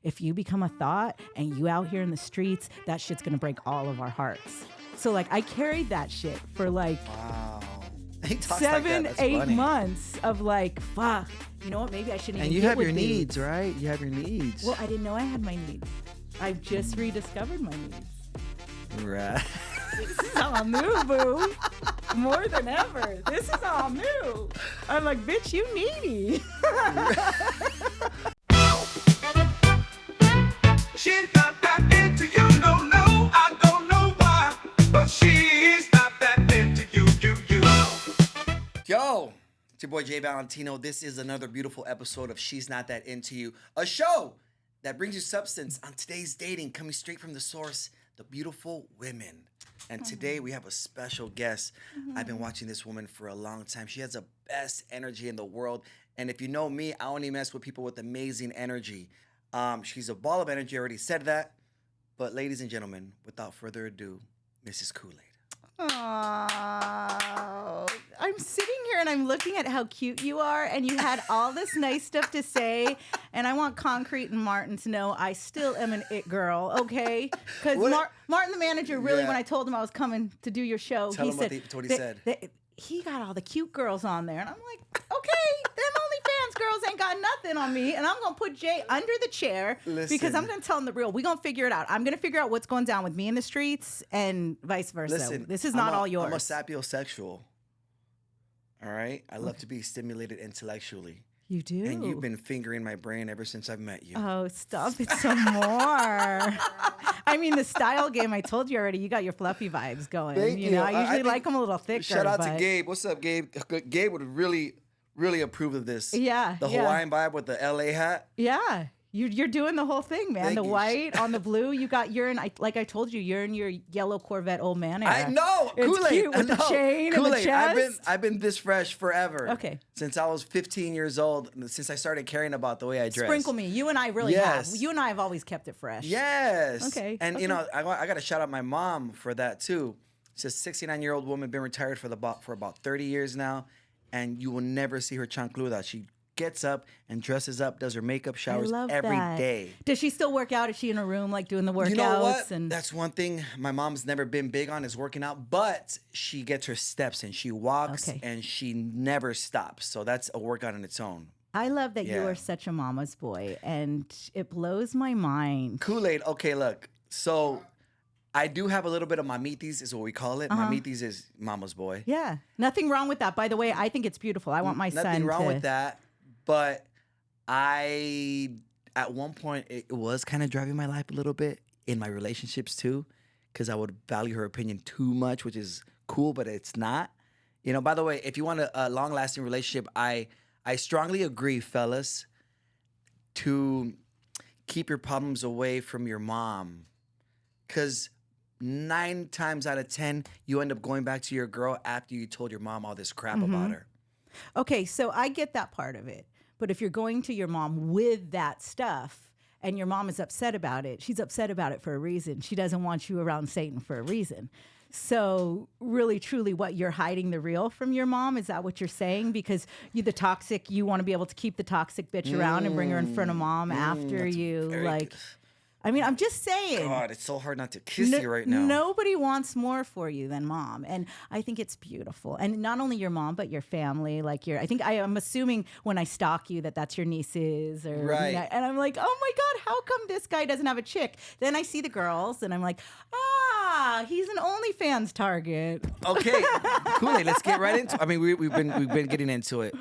If you become a thought and you out here in the streets, that shit's gonna break all of our hearts. So like I carried that shit for like Wow. He talks 7, like that. That's 8 funny. months of like, fuck, you know what? Maybe I shouldn't And even you get have with your dudes. needs, right? You have your needs. Well, I didn't know I had my needs. I've just rediscovered my needs. Right. This is all new, boo. More than ever. This is all new. I'm like, bitch, you needy. She's not that into you, no, I don't know why, but she's not that into you. Yo, it's your boy Jay Valentino. This is another beautiful episode of She's Not That Into You, a show that brings you substance on today's dating, coming straight from the source, the beautiful women. And today we have a special guest. I've been watching this woman for a long time. She has the best energy in the world. And if you know me, I only mess with people with amazing energy. She's a ball of energy, I already said that. But ladies and gentlemen, without further ado, Mrs. Khool Aid. Oh, I'm sitting here and I'm looking at how cute you are, and you had all this nice stuff to say, and I want Concrete and Martin to know I still am an it girl, okay? Because Martin, the manager, really, when I told him I was coming to do your show, Tell he him said what he said. He got all the cute girls on there, and I'm like, okay, them OnlyFans girls ain't got nothing on me, and I'm gonna put Jay under the chair because I'm gonna tell him the real. We're gonna figure it out. I'm gonna figure out what's going down with me in the streets and vice versa. Listen, this is not all yours. I'm a sapiosexual. All right? I love to be stimulated intellectually. You do. And you've been fingering my brain ever since I've met you. Oh, stop it some more. I mean, the style game, I told you already, you got your fluffy vibes going. Thank you know, you. I usually like them a little thicker. Shout out to Gabe. What's up, Gabe? Gabe would really approve of this. Yeah. The Hawaiian vibe with the LA hat. Yeah. You're doing the whole thing, man. Thank the you. white on the blue. You got like I told you, you're in your yellow Corvette old man era. I know. It's Kool-Aid. cute with the chain and the Kool-Aid. chest. I've been this fresh forever. Okay. Since I was 15 years old, since I started caring about the way I dress. Sprinkle me. You and I really Yes. have. You and I have always kept it fresh. Yes. Okay, And okay. you know, I got to shout out my mom for that too. She's a 69-year-old woman, been retired for about 30 years now, and you will never see her chancluda. She gets up and dresses up, does her makeup, showers I love every that. day. Does she still work out? Is she in her room like doing the workouts? You know what? And That's one thing my mom's never been big on is working out, but she gets her steps and she walks Okay. and she never stops. So that's a workout on its own. I love that you Yeah. are such a mama's boy, and it blows my mind. Kool-Aid, okay, look. So I do have a little bit of mamitis is what we call it. Mamitis is mama's boy. Yeah, nothing wrong with that. By the way, I think it's beautiful. I want my son Nothing wrong to. with that, but at one point, it was kind of driving my life a little bit in my relationships too, because I would value her opinion too much, which is cool, but it's not. You know, by the way, if you want a long-lasting relationship, I strongly agree, fellas, to keep your problems away from your mom, because 9 times out of 10, you end up going back to your girl after you told your mom all this crap about her. Okay, so I get that part of it. But if you're going to your mom with that stuff and your mom is upset about it, she's upset about it for a reason. She doesn't want you around Satan for a reason. So really, truly, what you're hiding the real from your mom, is that what you're saying? Because you want to be able to keep the toxic bitch around and bring her in front of mom after you, very like... good. I mean, I'm just saying. God, it's so hard not to kiss you right now. Nobody wants more for you than mom, and I think it's beautiful. And not only your mom, but your family. Like I'm assuming when I stalk you that's your nieces, or Right. and I'm like, oh my god, how come this guy doesn't have a chick? Then I see the girls, and I'm like, he's an OnlyFans target. Okay, Kool-Aid, let's get right into it. I mean, we've been getting into it.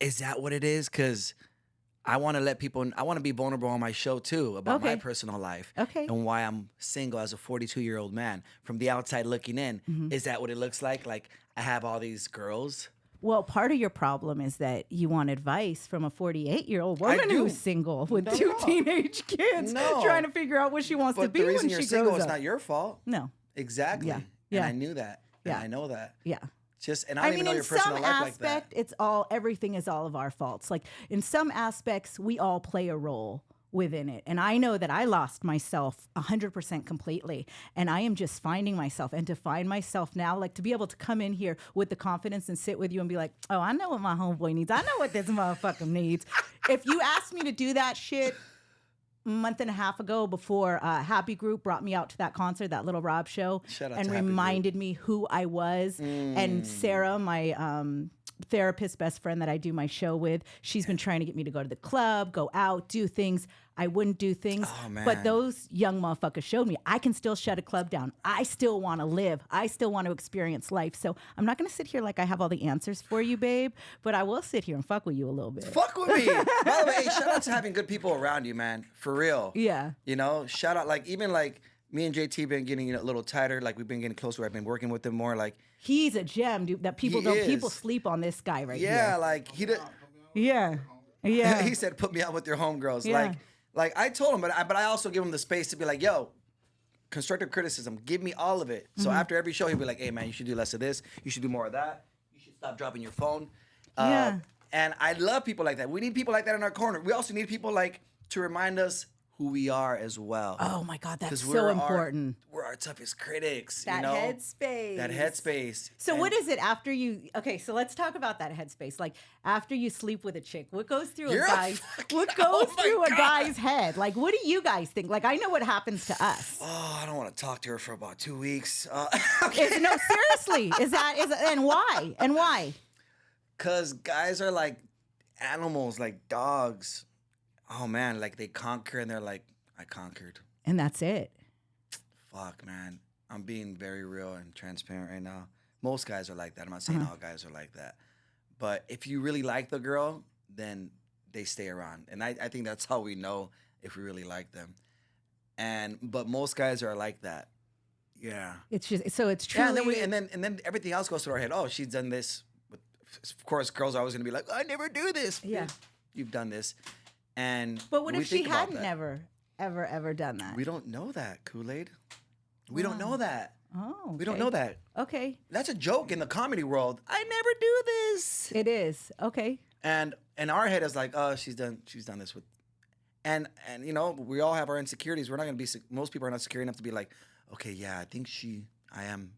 Is that what it is? Because I want to let people, I want to be vulnerable on my show too about my personal life and why I'm single as a 42-year-old man. From the outside looking in, is that what it looks like? Like I have all these girls. Well, part of your problem is that you want advice from a 48-year-old woman who's single with two teenage kids, trying to figure out what she wants to be when she grows up. But the reason you're single is not your fault. No. Exactly. Yeah. And I knew that. And I know that. Yeah. And I don't even know your personal life like that. In some aspect, everything is all of our faults. Like in some aspects, we all play a role within it. And I know that I lost myself 100% completely. And I am just finding myself. And to find myself now, like to be able to come in here with the confidence and sit with you and be like, oh, I know what my homeboy needs. I know what this motherfucker needs. If you ask me to do that shit, month and a half ago before Happy Group brought me out to that concert, that Little Rob show, Shout out and to Happy reminded me who I was. And Sarah, my therapist best friend that I do my show with, she's been trying to get me to go to the club, go out, do things. I wouldn't do things. Oh, man. But those young motherfuckers showed me I can still shut a club down. I still want to live. I still want to experience life. So I'm not going to sit here like I have all the answers for you, babe, but I will sit here and fuck with you a little bit. Fuck with me. By the way, hey, shout out to having good people around you, man. For real. Yeah. You know, shout out, like, even like me and JT been getting a little tighter. Like, we've been getting closer. I've been working with him more. Like, He's a gem, dude. That people He don't. is. People sleep on this guy right yeah, here. like, he did. Yeah. Yeah. He said, put me out with your homegirls. Yeah. Like I told him, but I also give him the space to be like, yo, constructive criticism, give me all of it. So after every show, he'll be like, hey, man, you should do less of this. You should do more of that. You should stop dropping your phone. Yeah. And I love people like that. We need people like that in our corner. We also need people like to remind us who we are as well. Oh my God, that's 'Cause so important. We're our toughest critics. That you know? headspace. That headspace. So And what is it after you? Okay, so let's talk about that headspace. Like after you sleep with a chick, what goes through You're a a guy's fucking- what oh goes my through a God. guy's head? Like what do you guys think? Like I know what happens to us. Oh, I don't want to talk to her for about 2 weeks. No, seriously, is and why? And why? Because guys are like animals, like dogs. Oh, man, like they conquer and they're like, I conquered. And that's it. Fuck, man. I'm being very real and transparent right now. Most guys are like that. I'm not saying all guys are like that. But if you really like the girl, then they stay around. And I think that's how we know if we really like them. But most guys are like that. Yeah. It's just so it's Yeah, truly. and then everything else goes through our head. Oh, she's done this. Of course, girls are always gonna be like, I never do this. Yeah. You've done this. And But what we if she think about hadn't that. never, ever done that? We don't know that, Khool Aid. We don't know that. Oh, We don't okay. know that. Okay, That's a joke in the comedy world. I never do this. it is okay. And our head is like, oh, she's done this with, and you know, we all have our insecurities. We're not gonna be. Most people are not secure enough to be like, okay, yeah, I think I am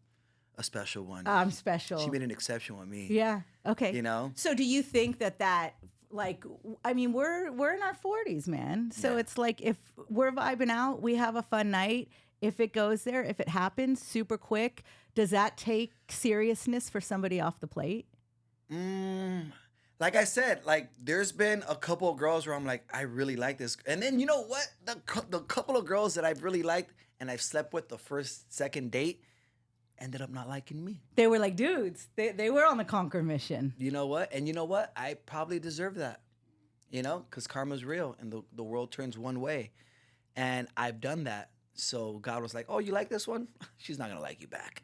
a special one. I'm special. She made an exception with me. Yeah. Okay. You know? So do you think that like I mean we're in our 40s, man. So Yeah. it's like if we're vibing out, we have a fun night. If it goes there, if it happens super quick, does that take seriousness for somebody off the plate? Like I said, like there's been a couple of girls where I'm like, I really like this, and then you know what? The couple of girls that I've really liked and I've slept with the first, second date ended up not liking me. They were like dudes. They were on the conquer mission. You know what? And you know what? I probably deserve that. You know, because karma's real and the world turns one way, and I've done that. So God was like, "Oh, you like this one? She's not gonna like you back."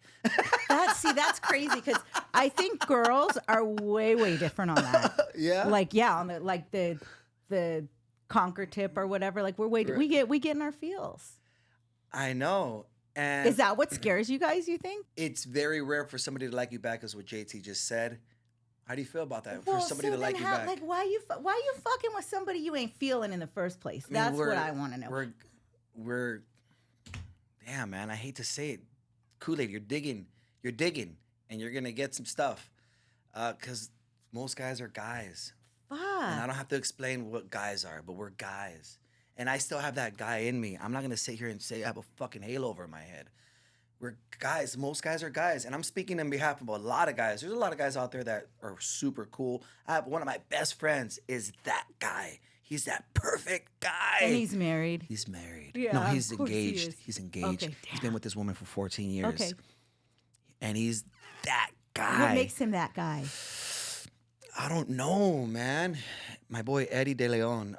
That's crazy because I think girls are way different on that. Yeah. Like on the conquer tip or whatever. Like we get in our feels. I know. And Is that what scares you guys? You think? it's very rare for somebody to like you back, is what JT just said. How do you feel about that? For somebody so to like then you back. Like, why you fucking with somebody you ain't feeling in the first place? I mean, That's what I want to know. We're damn, man, I hate to say it. Khool Aid, you're digging, and you're gonna get some stuff. Cause most guys are guys. And I Fuck. don't have to explain what guys are, but we're guys. And I still have that guy in me. I'm not gonna sit here and say I have a fucking halo over my head. We're guys. Most guys are guys. And I'm speaking on behalf of a lot of guys. There's a lot of guys out there that are super cool. I have one of my best friends is that guy. He's that perfect guy. And he's married. He's married. Yeah, No, of he's course he engaged. is. He's engaged. Okay, He's been with this woman for 14 years. Okay. And he's that guy. What makes him that guy? I don't know, man. My boy Eddie De Leon,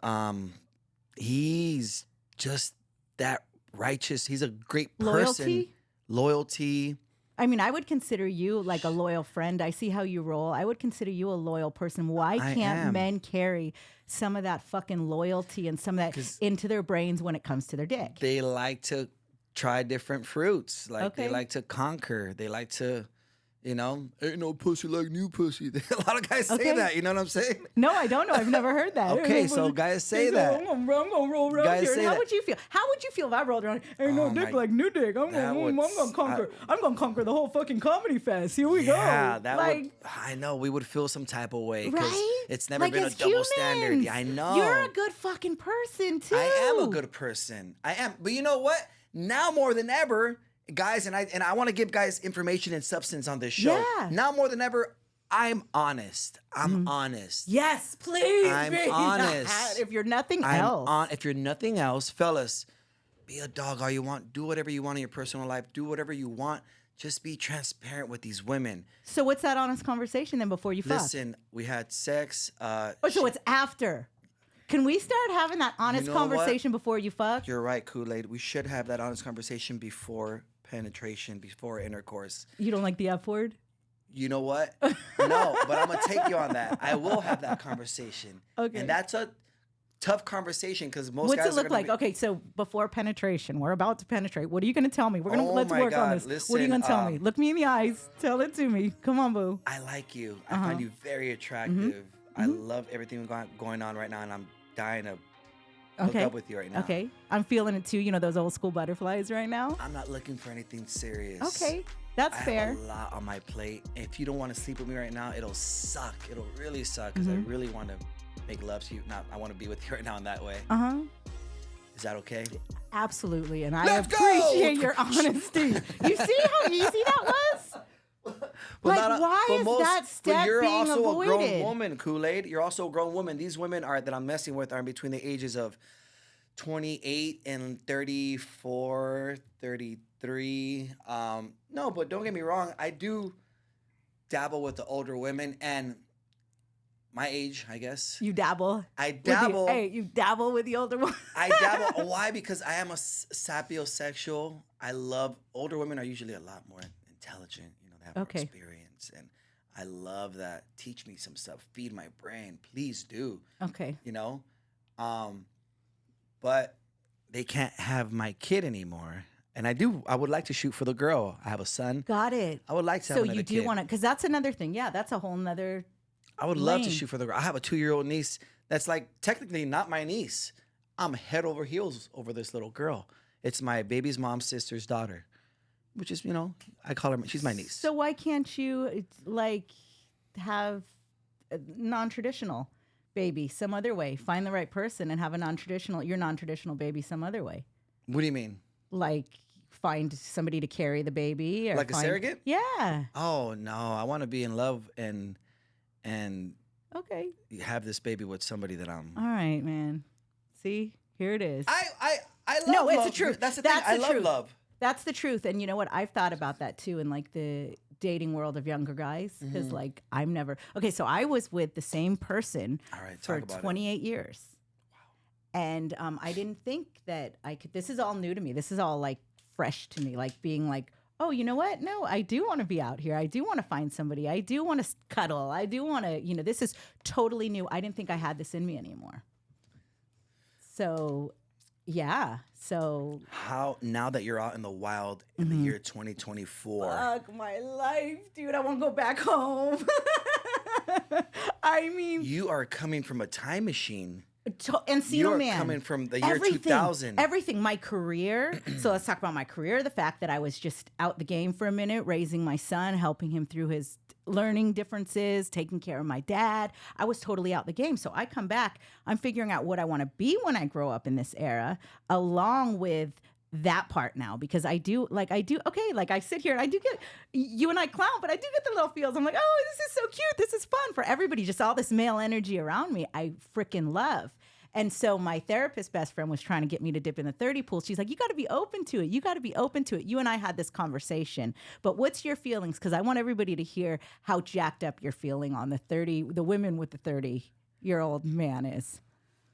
he's just that righteous. He's a great person. Loyalty. I mean, I would consider you like a loyal friend. I see how you roll. I would consider you a loyal person. Why I can't am. men carry some of that fucking loyalty and some of that 'Cause into their brains when it comes to their dick? They like to try different fruits. Like they Okay. like to conquer. They like to You know, ain't no pussy like new pussy. A lot of guys say Okay. that. You know what I'm saying? No, I don't know. I've never heard that. Okay, so guys say that. I'm gonna roll around Guys here. say How that. would you feel? How would you feel if I rolled around? Ain't no Oh dick my- like new dick. I'm that would gonna conquer. I'm gonna conquer the whole fucking comedy fest. Here we Yeah, go. that like, would. I know we would feel some type of way because right? it's never Like, been a as double standard. humans, Yeah, I know. You're a good fucking person too. I am a good person. I am. But you know what? Now more than ever, guys, and I want to give guys information and substance on this show. Yeah. Now more than ever, I'm honest. I'm honest. Yes, please. I'm be honest. that. If you're nothing I'm else. on. If you're nothing else, fellas, be a dog all you want. Do whatever you want in your personal life. Do whatever you want. Just be transparent with these women. So what's that honest conversation then before you fuck? Listen, we had sex. Oh, so it's after. Can we start having that honest know what? conversation before you fuck? You're right, Khool Aid. We should have that honest conversation before penetration, before intercourse. You don't like the F word? You know what? No, but I'm gonna take you on that. I will have that conversation. Okay. And that's a tough conversation because most What's guys it look are gonna like? Okay, so before penetration, we're about to penetrate. What are you going to tell me? We're gonna Oh let's my work on God, this. What are you listen, going to tell me? Look me in the eyes. Tell it to me. Come on, boo. I like you. I Uh-huh. find you very attractive. I love everything going on right now, and I'm dying to hook Okay. up with you right now. Okay, I'm feeling it too. You know those old school butterflies right now. I'm not looking for anything serious. Okay, that's I fair. have a lot on my plate. If you don't want to sleep with me right now, it'll suck. It'll really suck because Mm-hmm. I really want to make love to you. Not, I want to be with you right now in that way. Uh huh. Is that okay? Absolutely, and I Let's go! appreciate your honesty. You see how easy that was? Like, why is that step But you're being also a grown avoided? woman, Khool Aid. You're also a grown woman. These women are that I'm messing with are between the ages of 28 and 34, 33. No, but don't get me wrong. I do dabble with the older women and my age, I guess. You dabble. I with the- dabble. Hey, you dabble with the older one. I dabble. Why? Because I am a sapiosexual. I love older women are usually a lot more intelligent. You know, they have more Okay. experience, and I love that. Teach me some stuff. Feed my brain. Please do. Okay. You know, but they can't have my kid anymore. And I would like to shoot for the girl. I have a son. Got it. I would like to have So another you do kid. want to, because that's another thing. Yeah, that's a whole nother. I would love to lane. shoot for the girl. I have a 2-year-old niece that's like technically not my niece. I'm head over heels over this little girl. It's my baby's mom's sister's daughter, which is, you know, I call her, she's my niece. So why can't you like have a non-traditional baby some other way? Find the right person and have your non-traditional baby some other way. What do you mean? Like find somebody to carry the baby, or Like a surrogate? Yeah. Oh, no. I want to be in love and Okay. have this baby with somebody that I'm. All right, man. See, here it is. I love No, it's love. the truth. That's the thing. That's I the love truth. love. That's the truth. And you know what? I've thought about that too in like the dating world of younger guys. Because like I'm never okay, so I was with the same person All right, for talk about it. 28 years. Wow. And I didn't think that I could this is all new to me. This is all like fresh to me. Like being like, oh, you know what? No, I do want to be out here. I do want to find somebody. I do want to cuddle. I do want to, this is totally new. I didn't think I had this in me anymore. So, yeah. So, How, now that you're out in the wild in the year 2024, fuck my life, dude. I want to go back home. I mean, you are coming from a time machine. Encino You're Man. coming from the year Everything, 2000. Everything. My career. So let's talk about my career. The fact that I was just out the game for a minute, raising my son, helping him through his learning differences, taking care of my dad. I was totally out the game. So I come back. I'm figuring out what I want to be when I grow up in this era, along with that part now, because okay, like I sit here and I do get, you and I clown, but I do get the little feels. I'm like, oh, this is so cute. This is fun for everybody. Just all this male energy around me. I freaking love. And so my therapist best friend was trying to get me to dip in the 30 pool. She's like, you got to be open to it. You got to be open to it. You and I had this conversation, but what's your feelings? Because I want everybody to hear how jacked up you're feeling on the women with the 30-year-old man is.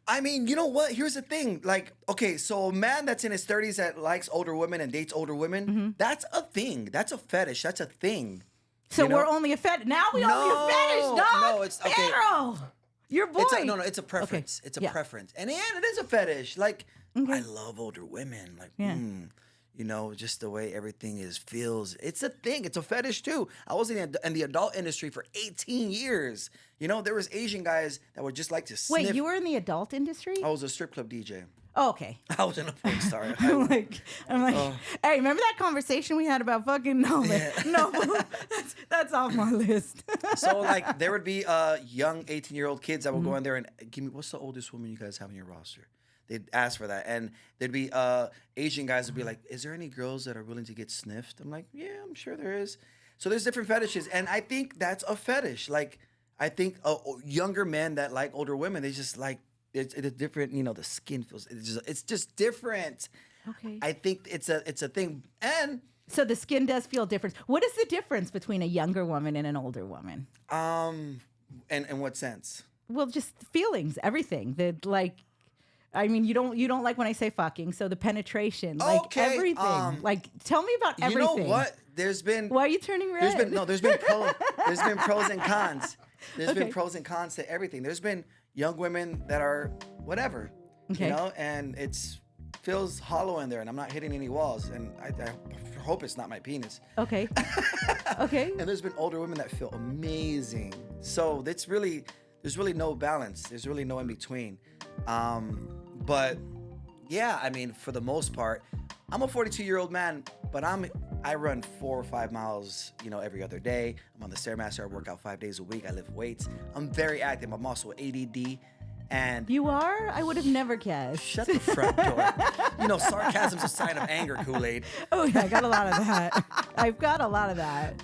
I mean, you know what? Here's the thing. Like, okay, so a man that's in his 30s that likes older women and dates older women, that's a thing. That's a fetish. That's a thing. So You know? we're only a fetish. Now we only No, a fetish, dog. no, it's- okay. Pedro, your boy. It's a preference. Okay, It's a yeah. preference. And it is a fetish. Like, I love older women. Like, Yeah. just the way everything feels. It's a thing. It's a fetish too. I was in the adult industry for 18 years. There was Asian guys that would just like to sniff. Wait, you were in the adult industry? I was a strip club DJ. Oh, okay. I was in a porn star. I'm like, hey, remember that conversation we had about fucking no, that's off my list. So like there would be young 18-year-old kids that would go in there and give me, what's the oldest woman you guys have on your roster? They'd ask for that, and there'd be Asian guys would be like, "Is there any girls that are willing to get sniffed?" I'm like, "Yeah, I'm sure there is." So there's different fetishes, and I think that's a fetish. Like I think younger men that like older women, they just like. It's different, the skin feels. It's just different. Okay. I think it's a thing, and so the skin does feel different. What is the difference between a younger woman and an older woman? And in what sense? Well, just feelings, everything. You don't like when I say fucking. So the penetration, like everything. Like tell me about everything. You know what? There's been. Why are you turning red? There's been pros and cons. There's been pros and cons to everything. There's been young women that are whatever, and it's feels hollow in there, and I'm not hitting any walls, and I hope it's not my penis. Okay. Okay. And there's been older women that feel amazing. So there's really no balance. There's really no in between. But yeah, I mean, for the most part, I'm a 42-year-old man, but I run 4 or 5 miles, every other day. I'm on the Stairmaster. I work out 5 days a week. I lift weights. I'm very active. I'm also ADD. And you are? I would have never guessed. Shut the front door. Sarcasm's a sign of anger, Khool Aid. Oh yeah, I got a lot of that. I've got a lot of that.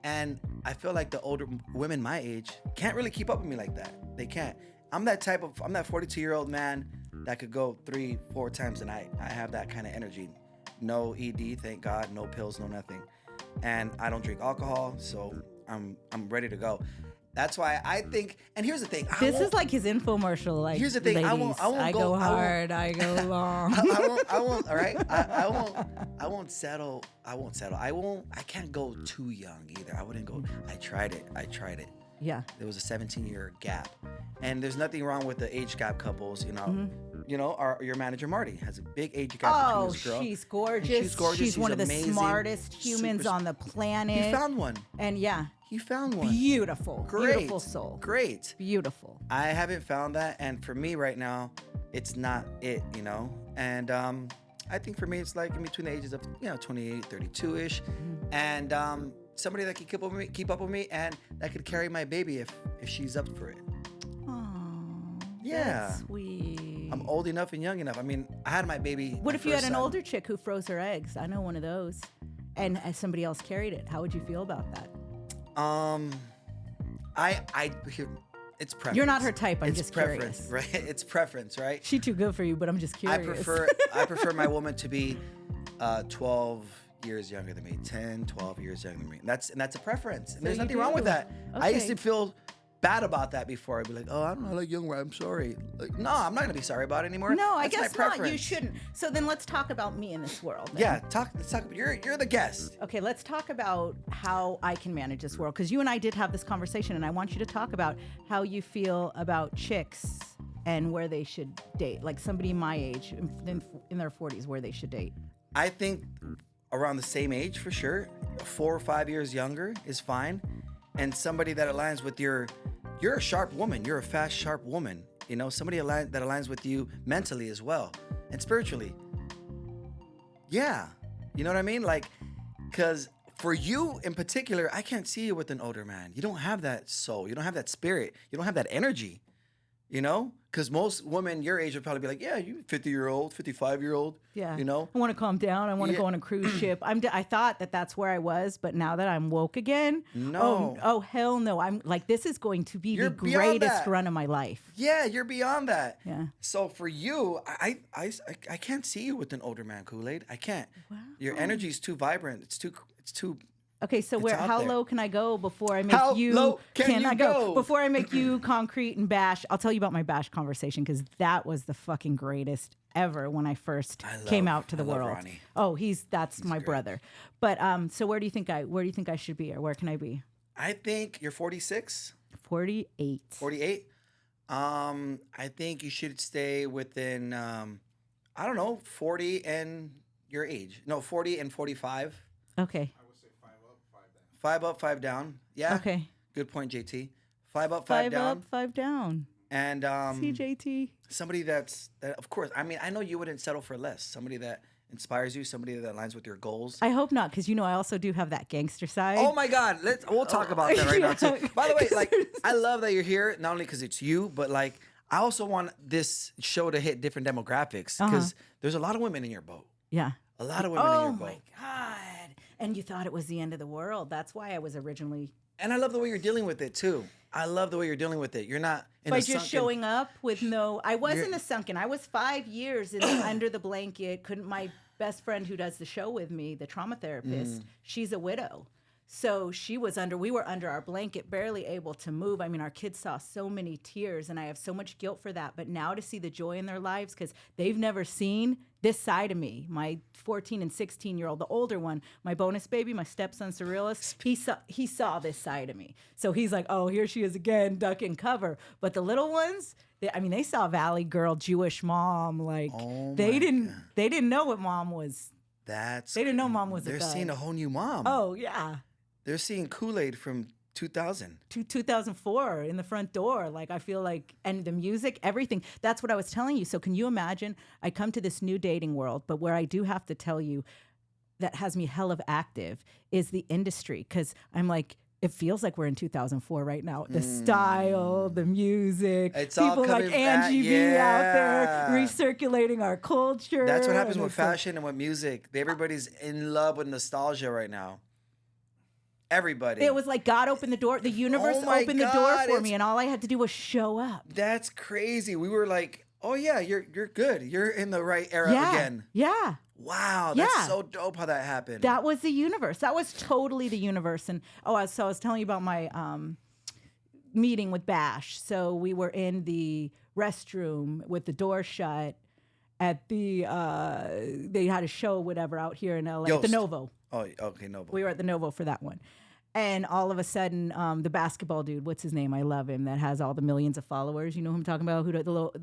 And I feel like the older women my age can't really keep up with me like that. They can't. I'm that 42-year-old man that could go 3-4 times a night. I have that kind of energy. No ED, thank God. No pills, no nothing. And I don't drink alcohol, so I'm ready to go. That's why I think. And here's the thing. This is like his infomercial. Like, here's the thing. Ladies, I go hard. I go long. I won't. All right. I won't settle. I can't go too young either. I wouldn't go. I tried it. Yeah. There was a 17-year gap, and there's nothing wrong with the age gap couples. Your manager Marty has a big age gap between this girl. She's gorgeous. She's one of the amazing, smartest humans on the planet. He found one. And yeah. He found one. Beautiful. Great. Beautiful soul. Great. Beautiful. I haven't found that, and for me right now, it's not it. And I think for me, it's like in between the ages of 28, 32-ish, and somebody that can keep up with me, and that could carry my baby if she's up for it. Oh, yeah, that's sweet. I'm old enough and young enough. I mean, I had my baby. What if you had an older chick who froze her eggs? I know one of those, and somebody else carried it. How would you feel about that? It's preference. You're not her type. I'm just preference, curious. Right? It's preference, right? She too good for you, but I'm just curious. I prefer my woman to be 12 years younger than me, 10, 12 years younger than me. And that's a preference. And there's nothing wrong with that. Okay. I used to feel bad about that before. I'd be like, I like young. I'm sorry. Like, no, I'm not gonna be sorry about it anymore. No, I that's guess my not. You shouldn't. So then let's talk about me in this world. Then. Yeah, let's talk. You're the guest. Okay, let's talk about how I can manage this world, because you and I did have this conversation, and I want you to talk about how you feel about chicks and where they should date, like somebody my age, in their 40s, where they should date. I think around the same age for sure. 4 or 5 years younger is fine, and somebody that aligns with you're a sharp woman. You're a fast, sharp woman. Somebody that aligns with you mentally as well and spiritually. Yeah. You know what I mean? Like, because for you in particular, I can't see you with an older man. You don't have that soul. You don't have that spirit. You don't have that energy. Because most women your age would probably be like, yeah, you 50-year-old, 55-year-old. Yeah. I want to calm down. I want to go on a cruise ship. I thought that's where I was, but now that I'm woke again, no. Oh hell no. I'm like, this is going to be You're the greatest run of my life. Yeah, you're beyond that. Yeah. So for you, I can't see you with an older man, Khool Aid. I can't. Wow. Your energy is too vibrant. It's too. Okay, so how low can I go before I make how you? Low can I go before I make you concrete and bash? I'll tell you about my bash conversation, because that was the fucking greatest ever when I first came out to the world. Ronnie. Oh, that's my great. brother. But so where do you think I should be, or where can I be? I think you're 46. 48. 48. I think you should stay within 40 and your age. No, 40 and 45. Okay. I would say 5 up, 5 down. 5 up, 5 down. Yeah. Okay. Good point, JT. 5 up, 5 5 down. up, 5 down. And CJT. somebody that of course, I mean, I know you wouldn't settle for less. Somebody that inspires you, somebody that aligns with your goals. I hope not, because I also do have that gangster side. Oh my God, we'll talk about that right now too. Yeah. By the way, like I love that you're here, not only because it's you, but like I also want this show to hit different demographics because there's a lot of women in your boat. Yeah. A lot of women in your Oh boat. my God. And you thought it was the end of the world. That's why I was originally. And I love the way you're dealing with it too. I love the way you're dealing with it. You're not in By a just sunken- showing up with no. I wasn't a sunken. I was 5 years under the blanket. Couldn't my best friend who does the show with me, the trauma therapist, she's a widow. So we were under our blanket, barely able to move. I mean, our kids saw so many tears, and I have so much guilt for that. But now to see the joy in their lives, because they've never seen this side of me, my 14 and 16-year-old, the older one, my bonus baby, my stepson, Surrealist, he saw this side of me. So he's like, oh, here she is again, duck and cover. But the little ones, they saw Valley Girl, Jewish mom. Like, they didn't know what mom was. They didn't know mom was a They're thug. seeing a whole new mom. Oh, yeah. They're seeing Khool Aid from 2000. 2004 in the front door. Like, I feel like, and the music, everything. That's what I was telling you. So can you imagine? I come to this new dating world, but where I do have to tell you that has me hell of active is the industry. Because I'm like, it feels like we're in 2004 right now. The style, the music, It's all people like coming back. Angie V out there Yeah. recirculating our culture. That's what happens and with it's like- fashion and with music. Everybody's in love with nostalgia right now. Everybody. It was like God opened the door. The universe Oh my opened the door God, for it's- me, and all I had to do was show up. That's crazy. We were like, oh yeah, you're good. You're in the right era again. Yeah. Wow, that's Yeah. so dope how that happened. That was the universe. That was totally the universe. And I was telling you about my meeting with Bash. So we were in the restroom with the door shut at the they had a show, whatever, out here in LA, at the Yost. Novo. Oh, okay, no. We were at the Novo for that one. And all of a sudden, the basketball dude, what's his name? I love him. That has all the millions of followers. You know who I'm talking about?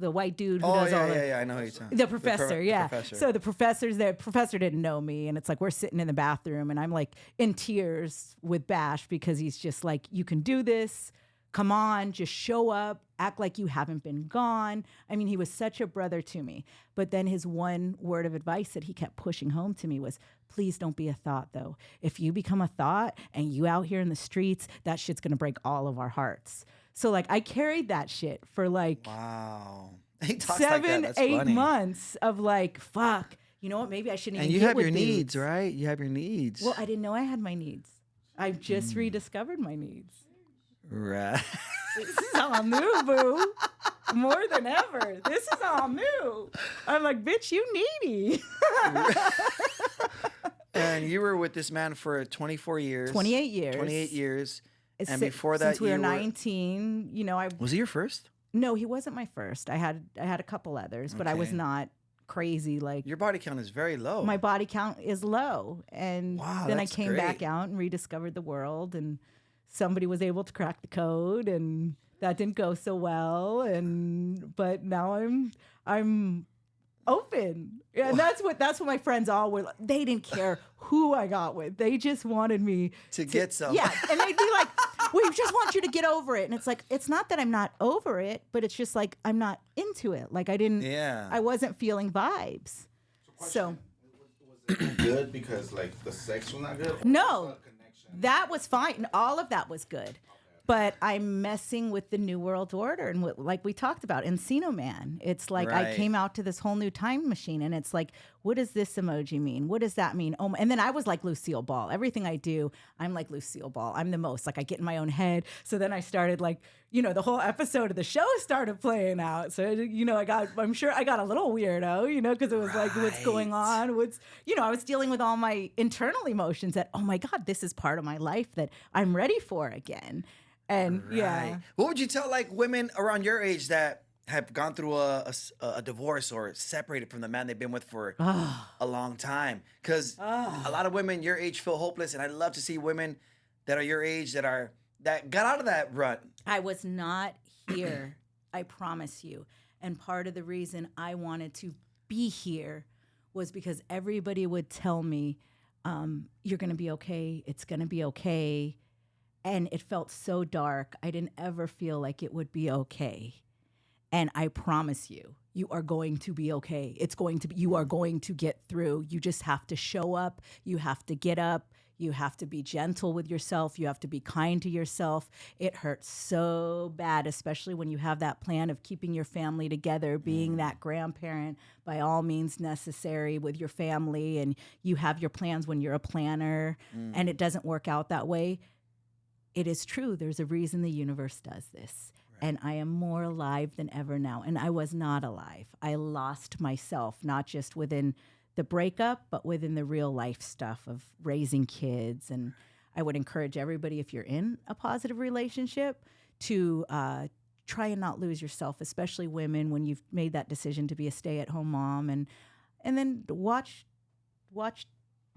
The white dude who Oh does all the. yeah. I know who you're talking. The professor, yeah. Professor. So the professor's there. Professor didn't know me, and it's like we're sitting in the bathroom, and I'm like in tears with Bash because he's just like, "You can do this. Come on, just show up. Act like you haven't been gone." I mean, he was such a brother to me. But then his one word of advice that he kept pushing home to me was, "Please don't be a thought, though. If you become a thought and you out here in the streets, that shit's gonna break all of our hearts." So like, I carried that shit for like. Wow. He talks 7, like that. That's 8 funny. months of like, fuck, you know what? Maybe I shouldn't And even you get have with your needs, dudes. right? You have your needs. Well, I didn't know I had my needs. I've just rediscovered my needs. Right. This is all new, boo. More than ever. This is all new. I'm like, bitch, you needy. And you were with this man for 24 years. 28 years. 28 years. And Si- before that, since we were you 19, Was he your first? no, he wasn't my first. I had a couple others, but I was Okay. not crazy like Your body count is very low. my body count is low. And Wow, then I that's came back great. out and rediscovered the world, and somebody was able to crack the code, and that didn't go so well. But now I'm open. And that's what my friends all were like. They didn't care who I got with. They just wanted me to get some. yeah. And they'd be like, we just want you to get over it. And it's like, it's not that I'm not over it, but it's just like I'm not into it. Like Yeah. I wasn't feeling vibes. So Was it good because like the sex was not good? Or No. just a connection? that was fine. All of that was good. But I'm messing with the New World Order, and like we talked about, Encino Man. It's like I Right. came out to this whole new time machine, and it's like, what does this emoji mean? What does that mean? Oh, and then I was like Lucille Ball. Everything I do, I'm like Lucille Ball. I'm the most. Like I get in my own head. So then I started like, the whole episode of the show started playing out. So I'm sure I got a little weirdo, because it was like, what's going Right. on? I was dealing with all my internal emotions that, oh my God, this is part of my life that I'm ready for again. And yeah. Right. What would you tell like women around your age that have gone through a divorce or separated from the man they've been with for a long time? Because a lot of women your age feel hopeless, and I'd love to see women that are your age that got out of that rut. I was not here, I promise you. And part of the reason I wanted to be here was because everybody would tell me, you're going to be okay. It's going to be okay. And it felt so dark. I didn't ever feel like it would be okay. And I promise you, you are going to be okay. You are going to get through. You just have to show up. You have to get up. You have to be gentle with yourself. You have to be kind to yourself. It hurts so bad, especially when you have that plan of keeping your family together, being that grandparent by all means necessary with your family. And you have your plans when you're a planner and it doesn't work out that way. It is true. There's a reason the universe does this. And I am more alive than ever now. And I was not alive. I lost myself, not just within the breakup, but within the real life stuff of raising kids. And I would encourage everybody, if you're in a positive relationship, to try and not lose yourself, especially women, when you've made that decision to be a stay-at-home mom. And then watch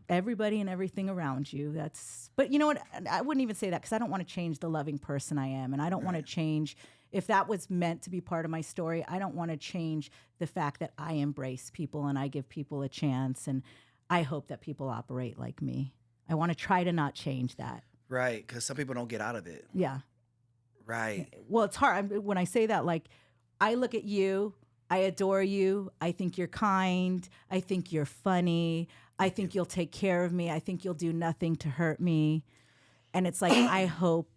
everybody and everything around you. But you know what? I wouldn't even say that because I don't want to change the loving person I am. And I don't want to change, if that was meant to be part of my story, I don't want to change the fact that I embrace people and I give people a chance. And I hope that people operate like me. I want to try to not change that. Right, because some people don't get out of it. Yeah. Right. Well, it's hard. When I say that, like, I look at you, I adore you. I think you're kind. I think you're funny. I think you'll take care of me. I think you'll do nothing to hurt me. And it's like, I hope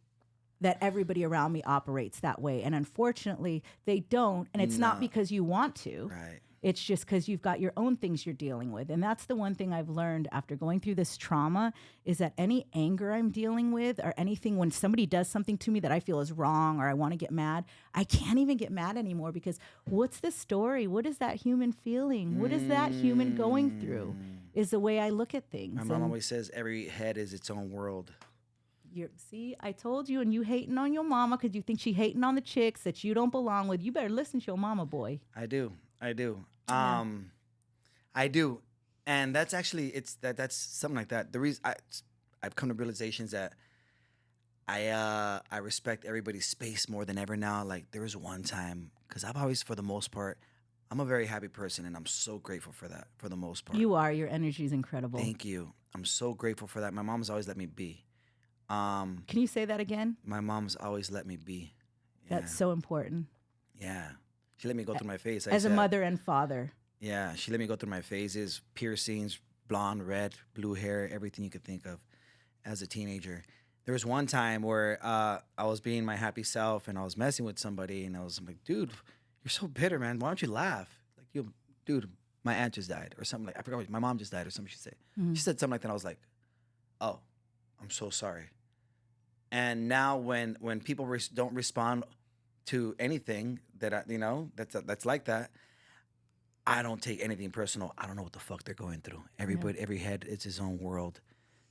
that everybody around me operates that way. And unfortunately, they don't. And it's not because you want to. Right. It's just because you've got your own things you're dealing with. And that's the one thing I've learned after going through this trauma is that any anger I'm dealing with or anything, when somebody does something to me that I feel is wrong or I want to get mad, I can't even get mad anymore because what's the story? What is that human feeling? What is that human going through is the way I look at things. My mom always says every head is its own world. See, I told you, and you hating on your mama because you think she hating on the chicks that you don't belong with. You better listen to your mama, boy. I do. Yeah. I do. And that's actually, that's something like that. The reason I've come to realizations that I respect everybody's space more than ever now. Like there was one time, because I've always, for the most part, I'm a very happy person and I'm so grateful for that for the most part. You are. Your energy is incredible. Thank you. I'm so grateful for that. My mom's always let me be. Can you say that again? My mom's always let me be. Yeah. That's so important. Yeah. She let me go through my phase. As a mother and father. Yeah. She let me go through my phases, piercings, blonde, red, blue hair, everything you could think of as a teenager. There was one time where I was being my happy self and I was messing with somebody and I'm like, dude, you're so bitter, man. Why don't you laugh? Like, dude, my aunt just died or something like, I forgot, my mom just died or something she said. Mm-hmm. She said something like that. I was like, oh, I'm so sorry. And now when people don't respond to anything that that's like that, I don't take anything personal. I don't know what the fuck they're going through. Every head is his own world,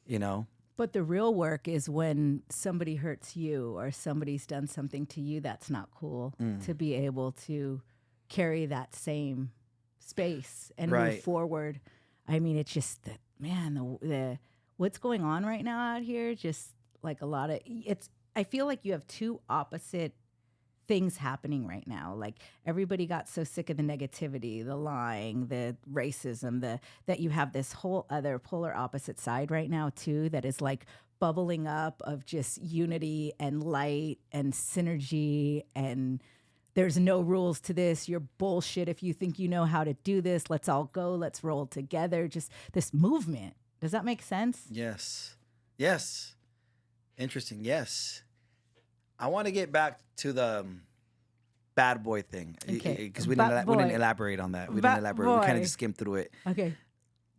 you know. But the real work is when somebody hurts you or somebody's done something to you that's not cool. To be able to carry that same space and move forward. I mean, it's just that, man, the what's going on right now out here, just like a lot of I feel like you have two opposite things happening right now. Like everybody got so sick of the negativity, the lying, the racism, that you have this whole other polar opposite side right now too that is like bubbling up of just unity and light and synergy and there's no rules to this. You're bullshit if you think you know how to do this. Let's all go. Let's roll together. Just this movement. Does that make sense? Yes. Interesting. Yes. I want to get back to the bad boy thing because we didn't elaborate on that. We didn't elaborate. We kind of just skimmed through it. Okay.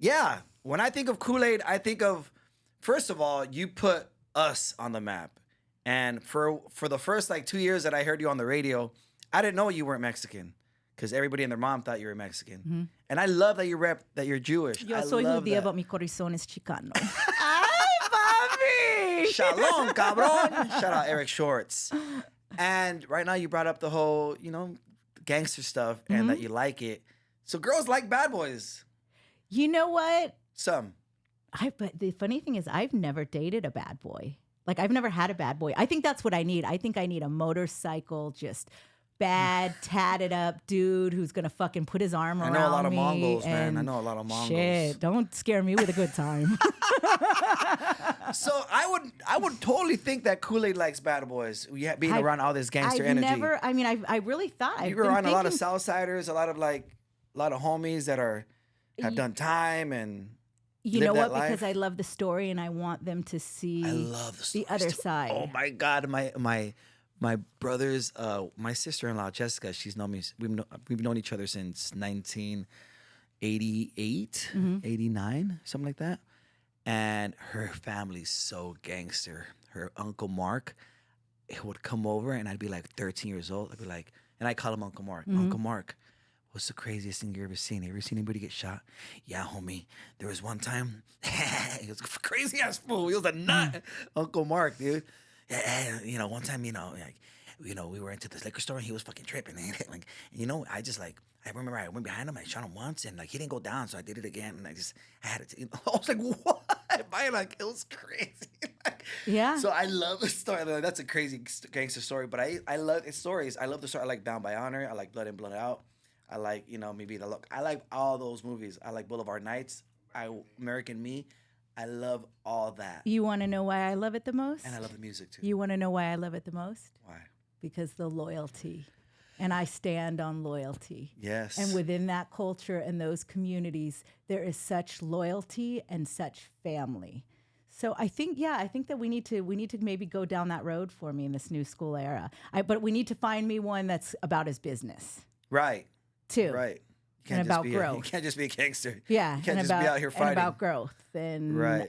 Yeah. When I think of Khool Aid, I think of, first of all, you put us on the map. And for the first like 2 years that I heard you on the radio, I didn't know you weren't Mexican because everybody and their mom thought you were Mexican. Mm-hmm. And I love that you're Jewish. Yo soy judía, but mi corazón es chicano. Shalom, cabron. Shout out Eric Shorts. And right now you brought up the whole, gangster stuff and that you like it. So girls like bad boys. You know what? Some. But the funny thing is I've never dated a bad boy. Like I've never had a bad boy. I think that's what I need. I think I need a motorcycle, just bad, tatted up dude who's gonna fucking put his arm around me. I know a lot of Mongols, man. I and know a lot of Mongols. Shit, don't scare me with a good time. So I would totally think that Khool Aid likes bad boys. Being around all this gangster energy. I really thought You were around a lot of Southsiders, a lot of homies that have done time and. You know what? Life. Because I love the story and I want them to see the other side. Oh my God, my brothers, my sister-in-law Jessica, she's known me. We've known each other since 1988, 89, something like that. And her family's so gangster. Her uncle Mark, he would come over and I'd be like 13 years old. I'd be like, and I call him Uncle Mark. Uncle Mark. What's the craziest thing you ever seen? You ever seen anybody get shot? Yeah, homie. There was one time. He was a crazy ass fool. He was a nut. Uncle Mark, dude. Yeah, one time, we were into this liquor store and he was fucking tripping. I remember I went behind him. I shot him once and he didn't go down, so I did it again. And I had it. I was like, what? It was crazy. Yeah. So I love the story. That's a crazy gangster story, but I love his stories. I love the story. I like Bound by Honor. I like Blood In, Blood Out. I like, maybe The Look. I like all those movies. I like Boulevard Nights. American Me. I love all that. You want to know why I love it the most? And I love the music too. You want to know why I love it the most? Why? Because the loyalty. And I stand on loyalty. Yes. And within that culture and those communities, there is such loyalty and such family. So I think that we need to maybe go down that road for me in this new school era. But we need to find me one that's about his business. Right. Too. Right. And about growth. You can't just be a gangster. Yeah. You can't just be out here fighting. And about growth. And right.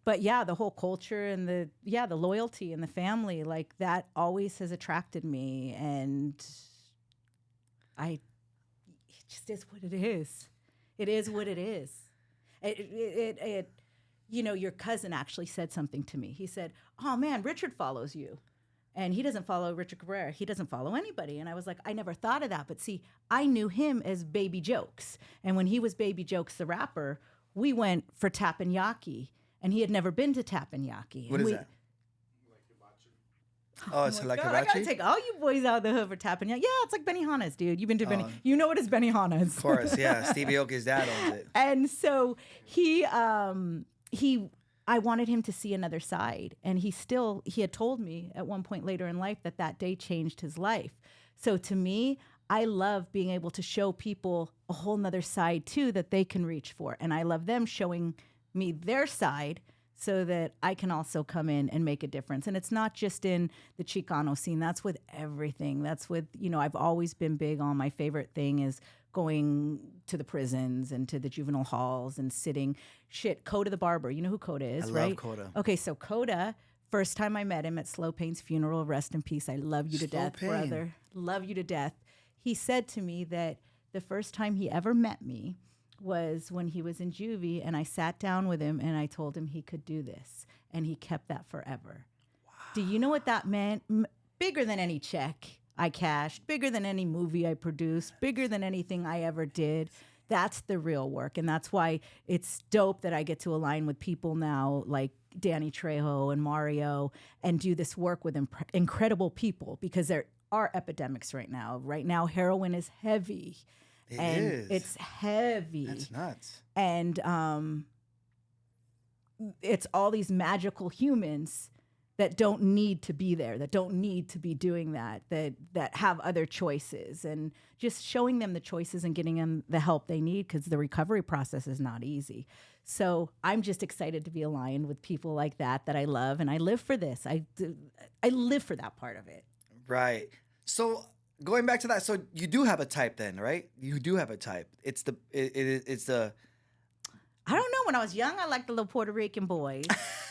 But yeah, the whole culture and the loyalty and the family, like that always has attracted me. And it just is what it is. It is what it is. Your cousin actually said something to me. He said, "Oh man, Richard follows you. And he doesn't follow Richard Cabrera. He doesn't follow anybody." And I was like, I never thought of that. But see, I knew him as Baby Jokes. And when he was Baby Jokes, the rapper, we went for Teppanyaki. And he had never been to Teppanyaki. What is that? Oh, it's like I gotta take all you boys out of the hood for Teppanyaki. Yeah, it's like Benihana's, dude. You've been to Benny. You know what is Benihana's. Of course, yeah. Stevie Aoki's dad owns it. And so I wanted him to see another side. And he had told me at one point later in life that day changed his life. So to me, I love being able to show people a whole nother side too that they can reach for. And I love them showing me their side so that I can also come in and make a difference. And it's not just in the Chicano scene. That's with everything. That's with, I've always been big on, my favorite thing is going to the prisons and to the juvenile halls and sitting. Coda the barber. You know who Coda is, right? I love Coda. Okay, so Coda, first time I met him at Slow Pain's funeral, rest in peace. I love you to death, brother. Love you to death. He said to me that the first time he ever met me was when he was in juvie, and I sat down with him and I told him he could do this, and he kept that forever. Wow. Do you know what that meant? Bigger than any check I cashed, bigger than any movie I produced, bigger than anything I ever did. That's the real work. And that's why it's dope that I get to align with people now like Danny Trejo and Mario and do this work with incredible people, because there are epidemics right now. Right now, heroin is heavy. It's heavy. That's nuts. And it's all these magical humans that don't need to be there, that don't need to be doing that have other choices, and just showing them the choices and getting them the help they need, because the recovery process is not easy. So I'm just excited to be aligned with people like that I love, and I live for this. I live for that part of it. Right. So going back to that, so you do have a type then, right? You do have a type. It's the I don't know. When I was young, I liked the little Puerto Rican boys.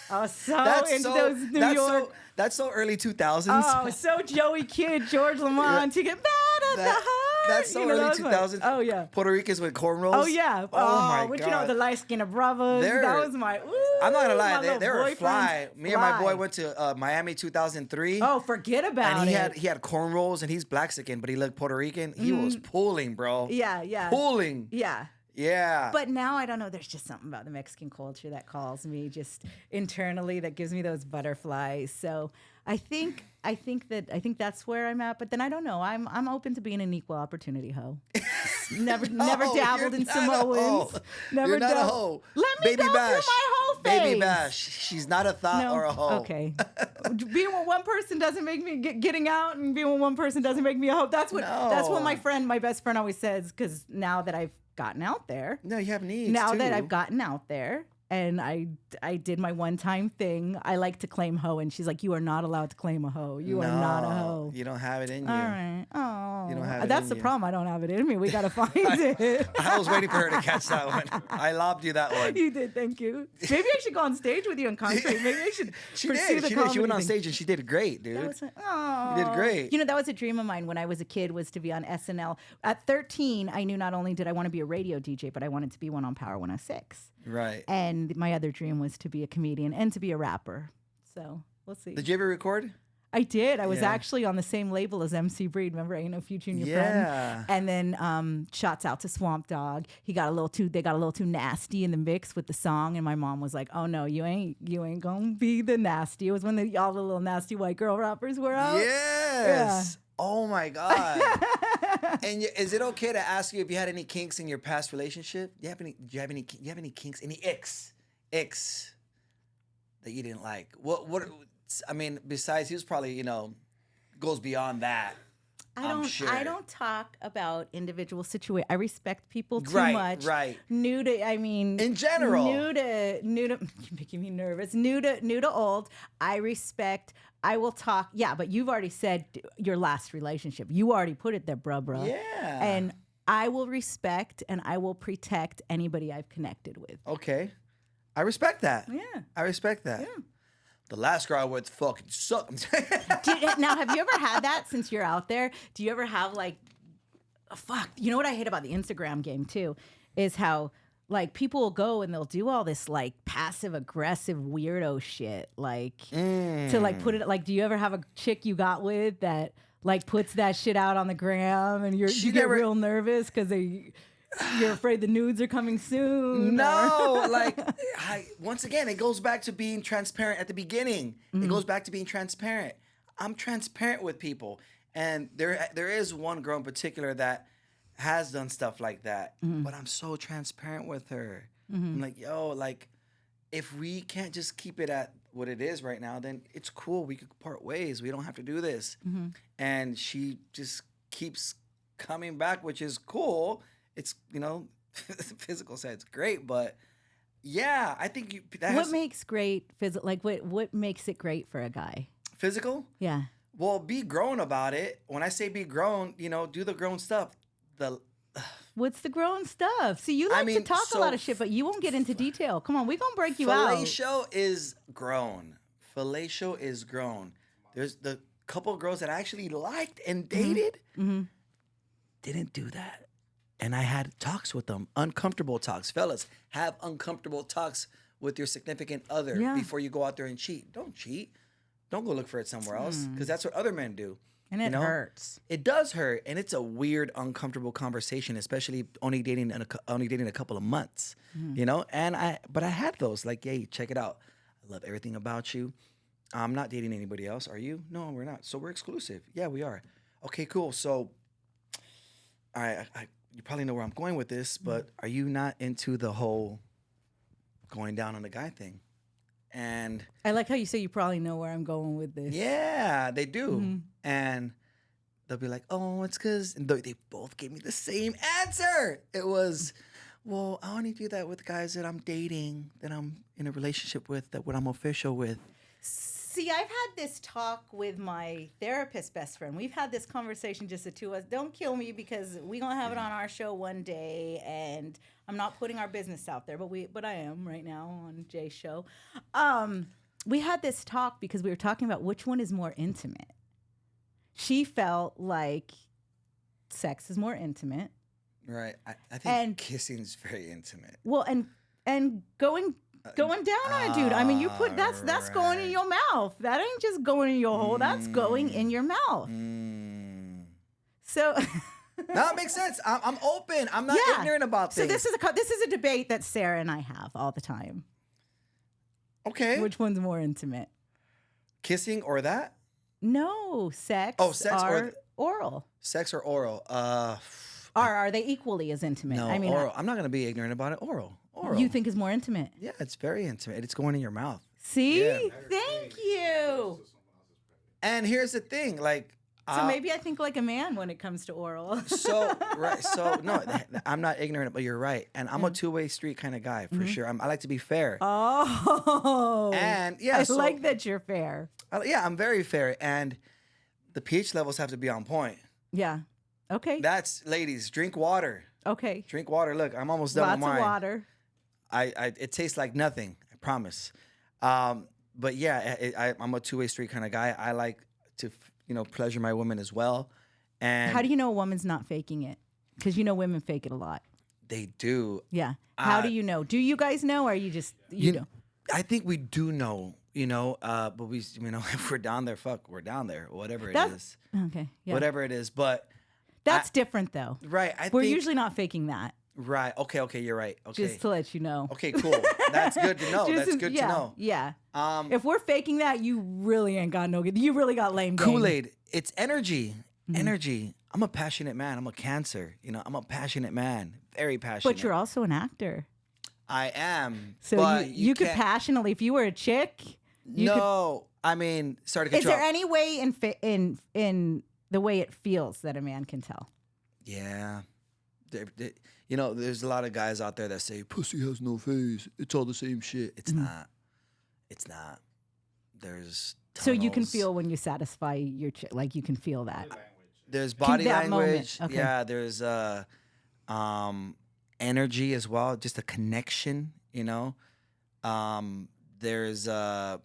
I was those New York. That's so early 2000s. Oh, so Joey Kidd, George Lamont, to get bad at the heart. That's so early 2000s. Oh, yeah. Puerto Ricans with cornrows. Oh, yeah. Oh my God. The light skin of brothers. That was my, I'm not going to lie. They were boyfriend. fly. Me and my boy went to Miami 2003. Oh, forget about it. And he had cornrows, and he's Blaxican, but he looked Puerto Rican. He was pulling, bro. Yeah. Pulling. Yeah. Yeah. But now I don't know. There's just something about the Mexican culture that calls me just internally, that gives me those butterflies. So I think that's where I'm at. But then I don't know. I'm open to being an equal opportunity hoe. Never dabbled in Samoans. Never You're not a dab- hoe. Let me Baby go Bash. through my hoe phase. Baby Bash. She's not a thought No. or a hoe. Okay. Being with one person doesn't make me getting out, and being with one person doesn't make me a hoe. That's what my best friend always says. Because now that I've gotten out there, No, you have needs. now too. that I've gotten out there, and I did my one-time thing, I like to claim hoe, and she's like, "You are not allowed to claim a hoe. You are not a hoe." You don't have it in you. All right. Oh, You don't have it that's in the you. problem. I don't have it in me. We gotta find it. I was waiting for her to catch that one. I lobbed you that one. You did. Thank you. Maybe I should go on stage with you on concrete. Maybe I should. She pursue did. the She did. She went comedy on thing. stage and she did great, dude. That was oh. You did great. You know, that was a dream of mine when I was a kid, was to be on SNL. At 13, I knew not only did I want to be a radio DJ, but I wanted to be one on Power 106. Right. And my other dream was to be a comedian and to be a rapper. So we'll see. Did you ever record? I did. I was Yeah. actually on the same label as MC Breed. Remember, Ain't No Future in Your Yeah. Friend? And then shouts out to Swamp Dogg. They got a little too nasty in the mix with the song, and my mom was like, "Oh no, you ain't gonna be the nasty." It was when all the little nasty white girl rappers were out. Yes. Oh my God. And is it okay to ask you if you had any kinks in your past relationship? Do you have any kinks? Any icks that you didn't like? What? I mean, besides, he was probably, goes beyond that. I'm sure. I don't talk about individual situations. I respect people too Right, much. right. In general. New to you're making me nervous. New to old. I respect. I will talk. Yeah, but you've already said your last relationship. You already put it there, bruh. Yeah. And I will respect and I will protect anybody I've connected with. Okay. I respect that. Yeah. I respect that. Yeah. The last girl I was fucking suck. Now, have you ever had that since you're out there? Do you ever have you know what I hate about the Instagram game too, is how people will go and they'll do all this passive aggressive weirdo shit, to put it, do you ever have a chick you got with that puts that shit out on the gram and you get real nervous because you're afraid the nudes are coming soon? No, once again, it goes back to being transparent at the beginning. It goes back to being transparent. I'm transparent with people. And there is one girl in particular that has done stuff like that, but I'm so transparent with her. I'm like, yo, if we can't just keep it at what it is right now, then it's cool. We could part ways. We don't have to do this. And she just keeps coming back, which is cool. It's, the physical side's great, but yeah, I think what makes great physical? What makes it great for a guy? Physical? Yeah. Well, be grown about it. When I say be grown, do the grown stuff. What's the grown stuff? See, you like to talk a lot of shit, but you won't get into detail. Come on, we're gonna break you out. Fellatio is grown. Fellatio is grown. There's the couple of girls that I actually liked and dated didn't do that. And I had talks with them, uncomfortable talks. Fellas, have uncomfortable talks with your significant other before you go out there and cheat. Don't cheat. Don't go look for it somewhere else, because that's what other men do. And it hurts. It does hurt, and it's a weird, uncomfortable conversation, especially only dating a couple of months. But I had those. Hey, check it out. I love everything about you. I'm not dating anybody else. Are you? No, we're not. So we're exclusive. Yeah, we are. Okay, cool. So, all right, you probably know where I'm going with this, but are you not into the whole going down on the guy thing? And I like how you say you probably know where I'm going with this. Yeah, they do. And they'll be like, oh, it's because they both gave me the same answer. It was, well, I only do that with guys that I'm dating, that I'm in a relationship with, that I'm official with. See, I've had this talk with my therapist best friend. We've had this conversation, just the two of us. Don't kill me, because we're going to have it on our show one day, and I'm not putting our business out there, but I am right now on Jay's show. We had this talk because we were talking about which one is more intimate. She felt like sex is more intimate. Right. I think kissing is very intimate. Well, and going down on a dude. I mean, you put that's going in your mouth. That ain't just going in your hole. That's going in your mouth. So No, it makes sense. I'm open. I'm not ignorant about So things. this is a debate that Sarah and I have all the time. Okay. Which one's more intimate? Kissing or that? No, sex. Oh, sex or oral. Sex or oral? Are they equally as intimate? No, I mean, oral. I'm not going to be ignorant about it. Oral. You think is more intimate? Yeah, it's very intimate. It's going in your mouth. See? Yeah. Thank you. And here's the thing, like. So maybe I think like a man when it comes to oral. So no, I'm not ignorant, but you're right. And I'm a two-way street kind of guy for sure. I like to be fair. Oh. And yeah, I like that you're fair. Yeah, I'm very fair, and the pH levels have to be on point. Yeah. Okay. That's ladies, drink water. Okay. Drink water. Look, I'm almost done with mine. Lots of water. It tastes like nothing. I promise. But yeah, I'm a two-way street kind of guy. I like to, pleasure my women as well. And how do you know a woman's not faking it? Because women fake it a lot. They do. Yeah. How do you know? Do you guys know, or are you just you know? I think we do know. But we, if we're down there, we're down there. Whatever it is. Okay. Yeah. Whatever it is, but that's different though. Right. We're usually not faking that. Right. Okay. You're right. Okay. Just to let you know. Okay. Cool. That's good to know. That's good to know. Yeah. If we're faking that, you really ain't got no good. You really got lame. Khool Aid. It's energy. Energy. I'm a passionate man. I'm a Cancer. I'm a passionate man. Very passionate. But you're also an actor. I am. So but you could passionately, if you were a chick. I mean, sorry to cut Is you there off. any way in the way it feels that a man can tell? Yeah. There's a lot of guys out there that say, pussy has no face. It's all the same shit. It's not. It's not. There's tunnels. So you can feel when you satisfy your chick. Like you can feel that. There's body language. Okay. Yeah, there's energy as well. Just a connection, There's the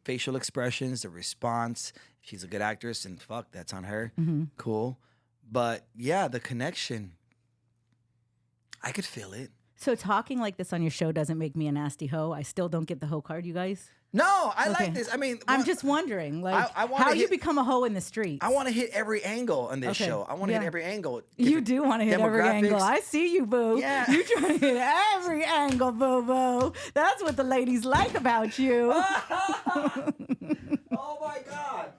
facial expressions, the response. If she's a good actress, and fuck, that's on her. Cool. But yeah, the connection. I could feel it. So talking like this on your show doesn't make me a nasty hoe. I still don't get the hoe card, you guys. No, I like this. I mean, I'm just wondering, like, I how you become a hoe in the streets. I want to hit every angle on this show. I want to hit every angle. You do want to hit every angle. I see you, boo. Yeah. You trying to hit every angle, boo boo. That's what the ladies like about you. Oh my God.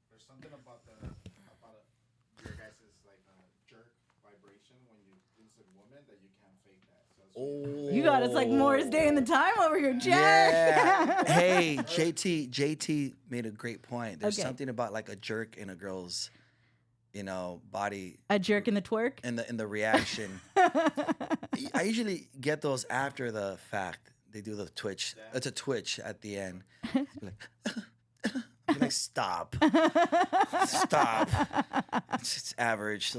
There's something about your guys' like jerk vibration when you insert woman that you can't fake that. So You got us like Morris Day in the time over here, Jack. Yeah. Hey, JT made a great point. There's something about like a jerk in a girl's, body. A jerk in the twerk? In the reaction. I usually get those after the fact. They do the twitch. It's a twitch at the end. Like, stop. Stop. It's average.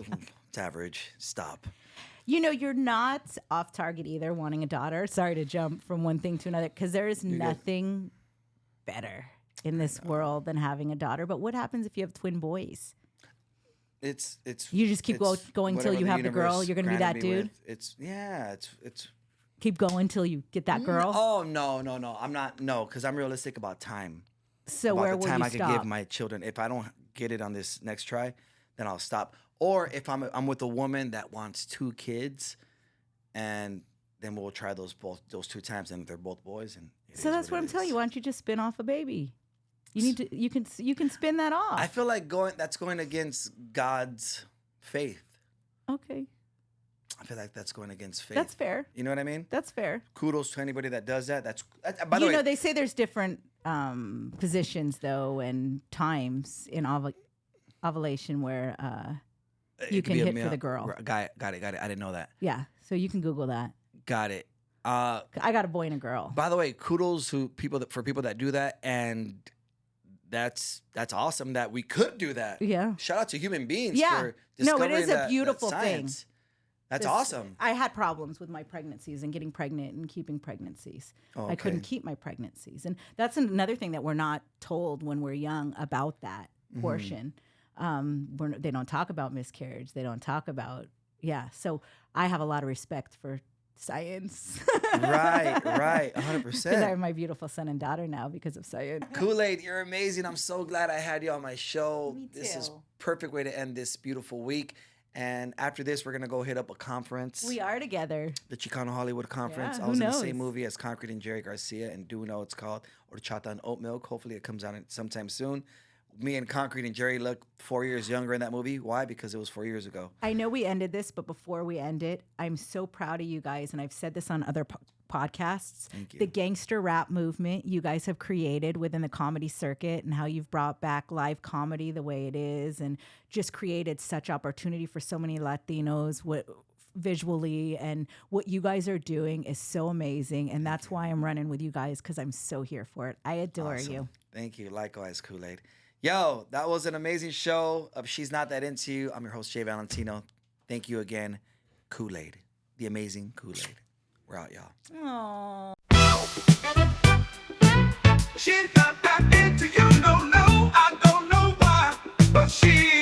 It's average. Stop. You're not off target either, wanting a daughter. Sorry to jump from one thing to another, because there is nothing better in this world than having a daughter. But what happens if you have twin boys? It's you just keep going till you have the girl. You're gonna be that dude. It's keep going till you get that girl. Oh no! I'm not because I'm realistic about time. So about where the will time you I stop? could give my children. If I don't get it on this next try, then I'll stop. Or if I'm with a woman that wants 2 kids, and then we'll try those 2 times, and they're both boys. And so that's what I'm telling you. Why don't you just spin off a baby? You need to. You can spin that off. I feel like that's going against God's faith. Okay. I feel like that's going against faith. That's fair. You know what I mean? That's fair. Kudos to anybody that does that. By the way, they say there's different positions though and times in ovulation where you can hit for the girl. Got it. I didn't know that. Yeah, so you can Google that. Got it. I got a boy and a girl. By the way, kudos to people that do that, and that's awesome that we could do that. Yeah. Shout out to human beings. Yeah. For discovering it is a beautiful thing. That's awesome. I had problems with my pregnancies and getting pregnant and keeping pregnancies. Oh, I couldn't keep my pregnancies, and that's another thing that we're not told when we're young about that portion. They don't talk about miscarriage. They don't talk about so I have a lot of respect for science. Right, 100%. Because I have my beautiful son and daughter now because of science. Khool Aid, you're amazing. I'm so glad I had you on my show. Me This is too. perfect way to end this beautiful week. And after this, we're gonna go hit up a conference. We are together. The Chicano Hollywood Conference. Yeah, I who was in the knows? same movie as Concrete and Jerry Garcia, and do know it's called Horchata and Oat Milk. Hopefully, it comes out sometime soon. Me and Concrete and Jerry look 4 years younger in that movie. Why? Because it was 4 years ago. I know we ended this, but before we end it, I'm so proud of you guys, and I've said this on other podcasts. Thank you. The gangster rap movement you guys have created within the comedy circuit, and how you've brought back live comedy the way it is, and just created such opportunity for so many Latinos visually, and what you guys are doing is so amazing, and that's why I'm running with you guys, because I'm so here for it. I adore Awesome. you. Thank you. Likewise, Khool Aid. Yo, that was an amazing show of She's Not That Into You. I'm your host, Jay Valentino. Thank you again, Khool Aid, the amazing Khool Aid. We're out, y'all. Aww. She's not that into you, no, I don't know why, but she